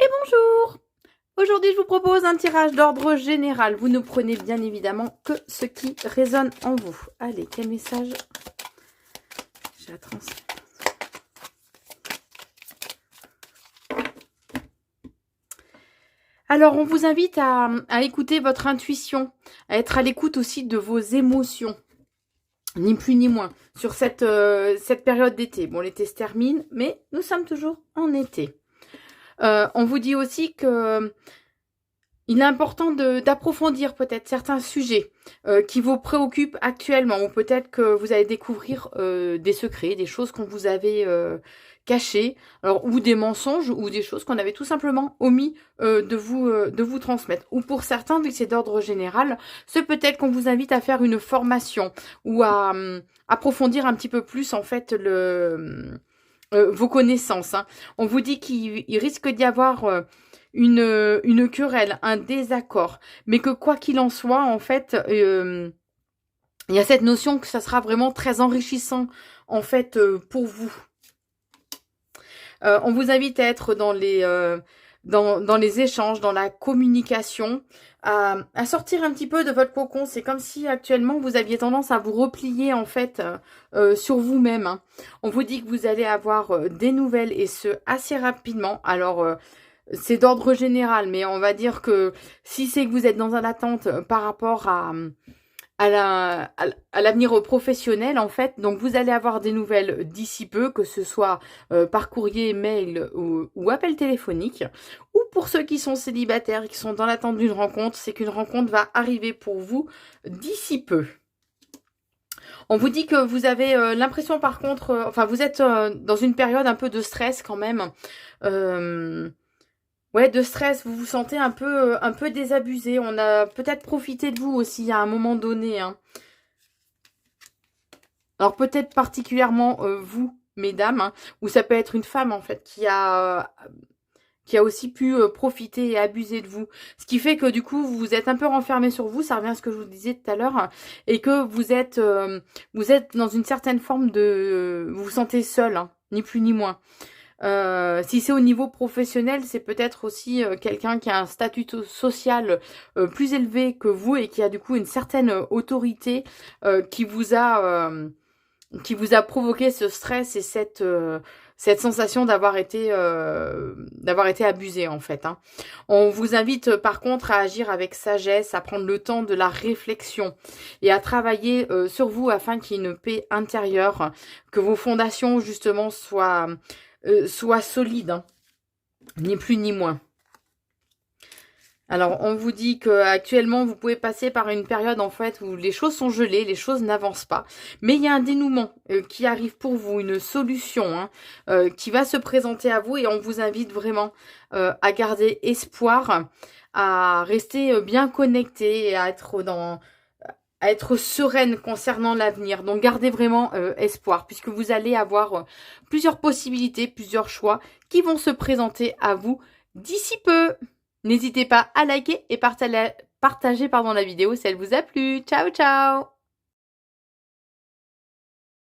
Et bonjour! Aujourd'hui, je vous propose un tirage d'ordre général. Vous ne prenez bien évidemment que ce qui résonne en vous. Allez, quel message j'ai à transmettre? Alors, on vous invite à écouter votre intuition, à être à l'écoute aussi de vos émotions. Ni plus ni moins, sur cette période d'été. Bon, l'été se termine, mais nous sommes toujours en été. On vous dit aussi que il est important d'approfondir peut-être certains sujets qui vous préoccupent actuellement, ou peut-être que vous allez découvrir des secrets, des choses qu'on vous avait cachées, alors, ou des mensonges, ou des choses qu'on avait tout simplement omis de vous transmettre. Ou pour certains, vu que c'est d'ordre général, c'est peut-être qu'on vous invite à faire une formation, ou à approfondir un petit peu plus en fait vos connaissances. Hein. On vous dit qu'il risque d'y avoir une querelle, un désaccord, mais que quoi qu'il en soit, en fait, il y a cette notion que ça sera vraiment très enrichissant, en fait, pour vous. On vous invite à être dans les échanges, dans la communication, à sortir un petit peu de votre cocon. C'est comme si actuellement vous aviez tendance à vous replier en fait sur vous-même. Hein. On vous dit que vous allez avoir des nouvelles et ce assez rapidement. Alors c'est d'ordre général, mais on va dire que si c'est que vous êtes dans une attente par rapport à l'avenir professionnel, en fait, donc vous allez avoir des nouvelles d'ici peu, que ce soit par courrier, mail ou appel téléphonique. Ou pour ceux qui sont célibataires, qui sont dans l'attente d'une rencontre, c'est qu'une rencontre va arriver pour vous d'ici peu. On vous dit que vous avez l'impression par contre, enfin vous êtes dans une période un peu de stress quand même. Ouais, de stress, vous vous sentez un peu désabusé. On a peut-être profité de vous aussi à un moment donné. Hein. Alors peut-être particulièrement vous, mesdames, hein, ou ça peut être une femme en fait qui a aussi pu profiter et abuser de vous. Ce qui fait que du coup, vous vous êtes un peu renfermé sur vous, ça revient à ce que je vous disais tout à l'heure, et que vous êtes dans une certaine forme de... vous vous sentez seul, hein, ni plus ni moins. Si c'est au niveau professionnel, c'est peut-être aussi quelqu'un qui a un statut social plus élevé que vous et qui a du coup une certaine autorité qui vous a provoqué ce stress et cette sensation d'avoir été abusé en fait. Hein. On vous invite par contre à agir avec sagesse, à prendre le temps de la réflexion et à travailler sur vous afin qu'il y ait une paix intérieure, que vos fondations justement soient solides, hein. Ni plus ni moins. Alors, on vous dit qu'actuellement, vous pouvez passer par une période, en fait, où les choses sont gelées, les choses n'avancent pas. Mais il y a un dénouement qui arrive pour vous, une solution hein, qui va se présenter à vous. Et on vous invite vraiment à garder espoir, à rester bien connecté et à être sereine concernant l'avenir. Donc, gardez vraiment espoir, puisque vous allez avoir plusieurs possibilités, plusieurs choix qui vont se présenter à vous d'ici peu. N'hésitez pas à liker et partager la vidéo si elle vous a plu. Ciao, ciao!